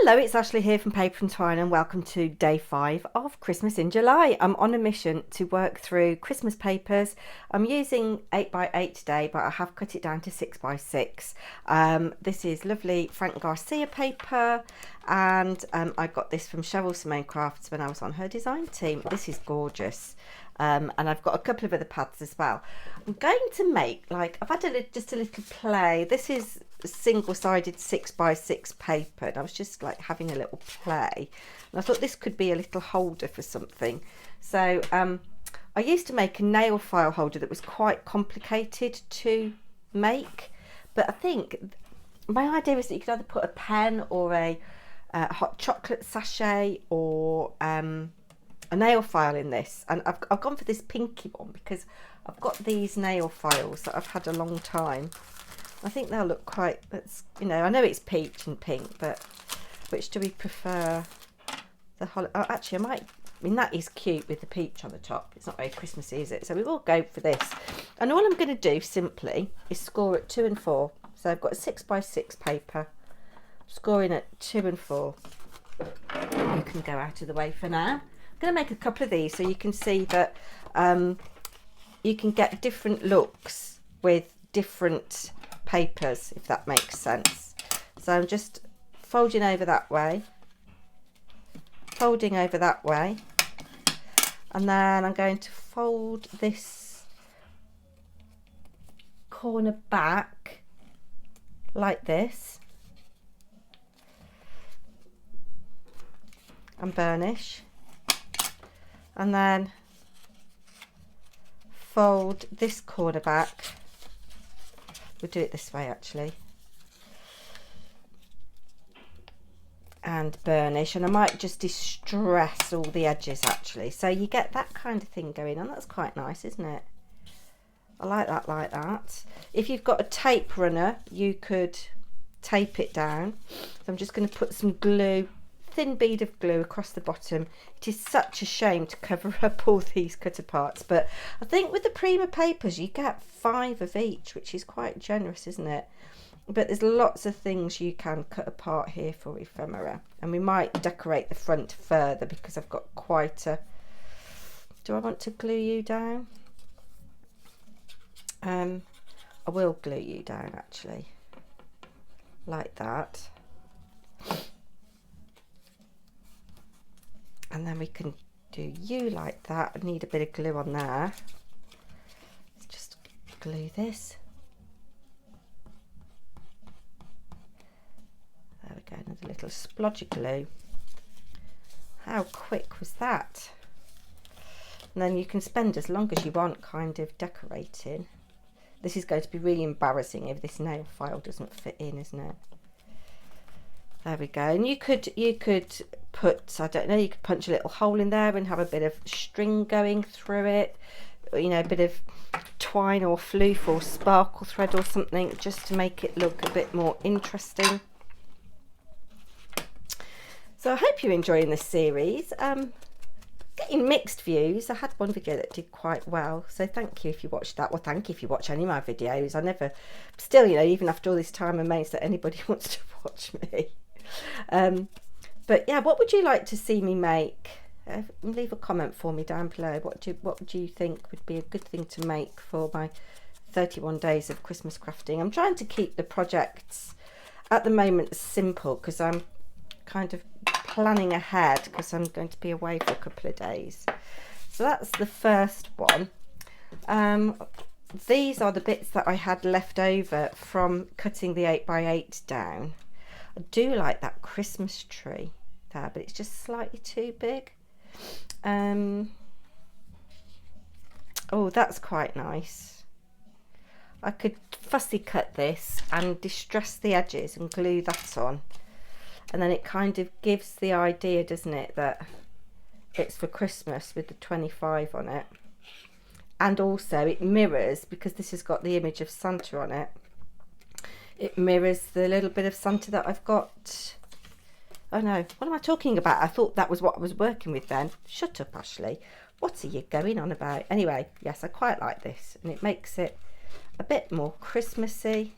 Hello, it's Ashley here from Paper and Twine and welcome to day 5 of Christmas in July. I'm on a mission to work through Christmas papers. I'm using 8x8 today, but I have cut it down to 6x6. This is lovely Frank Garcia paper, and I got this from Cheryl Simone Crafts when I was on her design team. This is gorgeous. And I've got a couple of other pads as well. I'm going to make, I've had just a little play. This is single-sided 6x6 paper, and I was just having a little play, and I thought this could be a little holder for something. So I used to make a nail file holder that was quite complicated to make, but I think my idea was that you could either put a pen or a hot chocolate sachet or a nail file in this, and I've gone for this pinky one because I've got these nail files that I've had a long time. I think they'll look quite, I know it's peach and pink, but which do we prefer? Oh, actually, that is cute with the peach on the top. It's not very Christmassy, is it? So we will go for this. And all I'm going to do simply is score at 2 and 4. So I've got a 6x6 paper, scoring at 2 and 4. You can go out of the way for now. I'm going to make a couple of these so you can see that you can get different looks with different papers, if that makes sense. So I'm just folding over that way, folding over that way, and then I'm going to fold this corner back like this and burnish, and then fold this corner back. We'll do it this way actually, and burnish, and I might just distress all the edges actually, so you get that kind of thing going on. That's quite nice, isn't it? I like that, like that. If you've got a tape runner, you could tape it down. So I'm just going to put some glue, thin bead of glue across the bottom. It is such a shame to cover up all these cut aparts, but I think with the Prima papers you get 5 of each, which is quite generous, isn't it? But there's lots of things you can cut apart here for ephemera, and we might decorate the front further because I've got quite a... Do I want to glue you down? I will glue you down actually, like that. And then we can do you like that. I need a bit of glue on there. Let's just glue this. There we go, another little splodge of glue. How quick was that? And then you can spend as long as you want kind of decorating. This is going to be really embarrassing if this nail file doesn't fit in, isn't it? There we go. And you could put, I don't know, you could punch a little hole in there and have a bit of string going through it, you know, a bit of twine or floof or sparkle thread or something, just to make it look a bit more interesting. So I hope you're enjoying this series. Getting mixed views. I had one video that did quite well, so thank you if you watched that. Well, thank you if you watch any of my videos. I never, still, you know, even after all this time, I'm amazed that anybody wants to watch me. But yeah, what would you like to see me make? Leave a comment for me down below. What do you think would be a good thing to make for my 31 days of Christmas crafting? I'm trying to keep the projects at the moment simple because I'm kind of planning ahead because I'm going to be away for a couple of days. So that's the first one. These are the bits that I had left over from cutting the 8x8 down. I do like that Christmas tree there, but it's just slightly too big. Oh, that's quite nice. I could fussy cut this and distress the edges and glue that on, and then it kind of gives the idea, doesn't it, that it's for Christmas with the 25 on it. And also it mirrors, because this has got the image of Santa on it, it mirrors the little bit of Santa that I've got. Oh no, what am I talking about? I thought that was what I was working with then. Shut up, Ashley. What are you going on about? Anyway, yes, I quite like this, and it makes it a bit more Christmassy.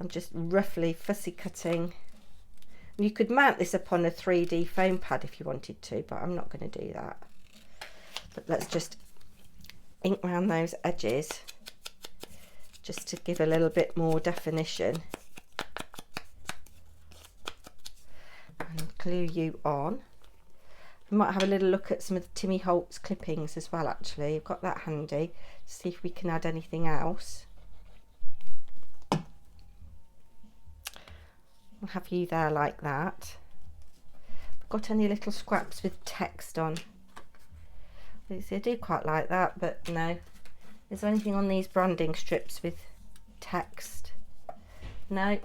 I'm just roughly fussy cutting You could mount this upon a 3D foam pad if you wanted to, but I'm not going to do that. But let's just ink around those edges just to give a little bit more definition. And glue you on. We might have a little look at some of the Timmy Holtz clippings as well, actually. I've got that handy to see if we can add anything else. I'll have you there like that. Got any little scraps with text on? See, I do quite like that, but no. Is there anything on these branding strips with text? No.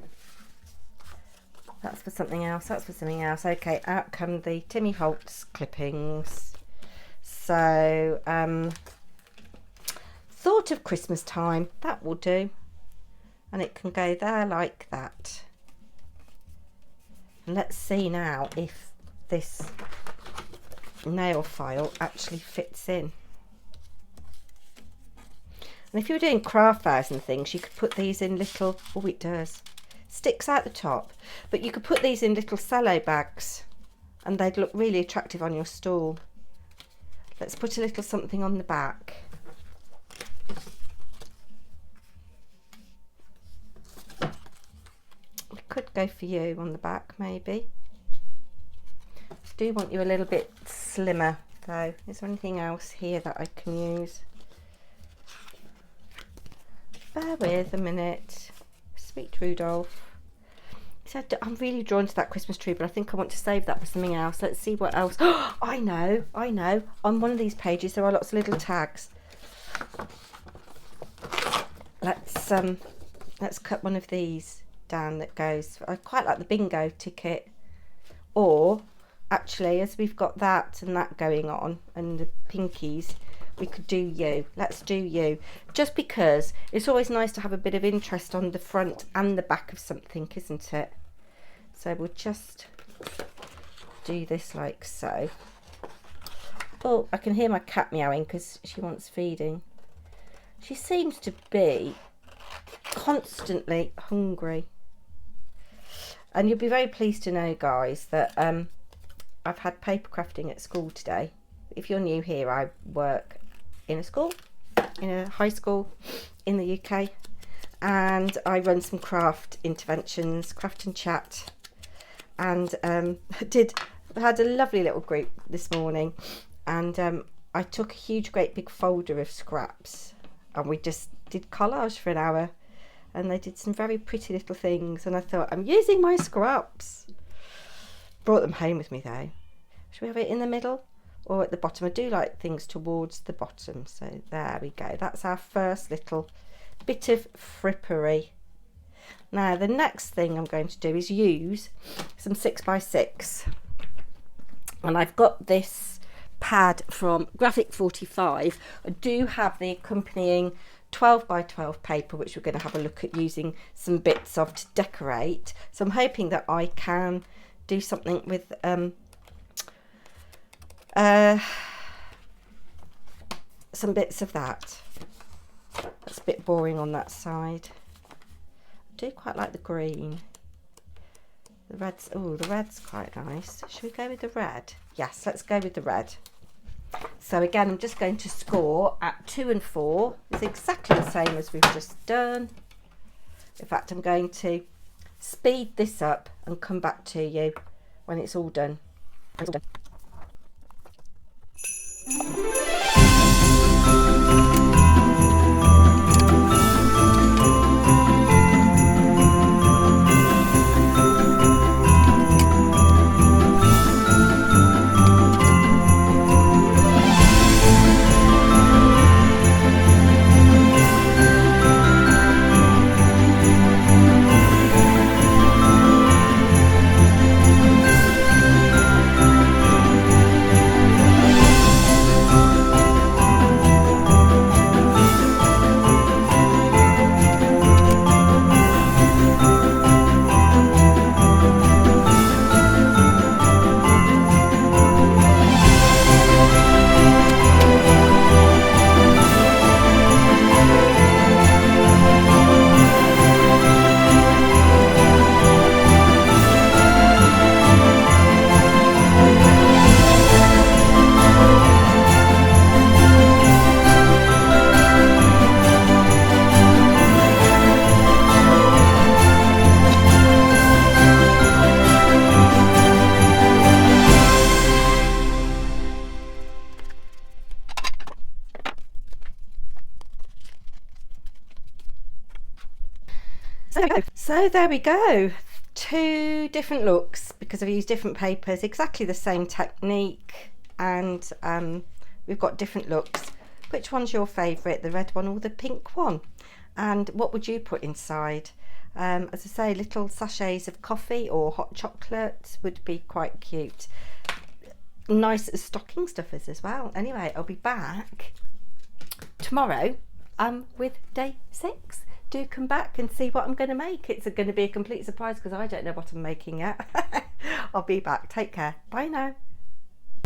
That's for something else. That's for something else. Okay, out come the Timmy Holtz clippings. So, thought of Christmas time. That will do. And it can go there like that. And let's see now if this nail file actually fits in. And if you were doing craft fairs and things, you could put these in little, oh it does, sticks out the top, but you could put these in little cello bags and they'd look really attractive on your stall. Let's put a little something on the back. We could go for you on the back maybe. I do want you a little bit slimmer though. Is there anything else here that I can use? Bear with a minute. Sweet Rudolph. So I'm really drawn to that Christmas tree, but I think I want to save that for something else. Let's see what else. Oh, I know. On one of these pages there are lots of little tags. Let's cut one of these down that goes. I quite like the bingo ticket. Or actually, as we've got that and that going on and the pinkies, we could do you. Let's do you. Just because it's always nice to have a bit of interest on the front and the back of something, isn't it? So we'll just do this like so. Oh, I can hear my cat meowing because she wants feeding. She seems to be constantly hungry. And you'll be very pleased to know, guys, that I've had paper crafting at school today. If you're new here, I work in a school, in a high school in the UK, and I run some craft interventions, craft and chat, and I had a lovely little group this morning, and I took a huge great big folder of scraps and we just did collage for an hour, and they did some very pretty little things, and I thought, I'm using my scraps. Brought them home with me though. Should we have it in the middle or at the bottom? I do like things towards the bottom, so there we go. That's our first little bit of frippery. Now the next thing I'm going to do is use some 6x6, and I've got this pad from Graphic 45. I do have the accompanying 12x12 paper, which we're going to have a look at using some bits of to decorate. So I'm hoping that I can do something with some bits of that. That's a bit boring on that side. I do quite like the green. The red's, oh, the red's quite nice. Should we go with the red? Yes, let's go with the red. So again, I'm just going to score at 2 and 4. It's exactly the same as we've just done. In fact, I'm going to speed this up and come back to you when it's all done. So there we go. Two different looks because I've used different papers, exactly the same technique, and we've got different looks. Which one's your favourite, the red one or the pink one? And what would you put inside? As I say, little sachets of coffee or hot chocolate would be quite cute. Nice stocking stuffers as well. Anyway, I'll be back tomorrow with day 6. Do come back and see what I'm going to make. It's going to be a complete surprise because I don't know what I'm making yet. I'll be back. Take care. Bye now.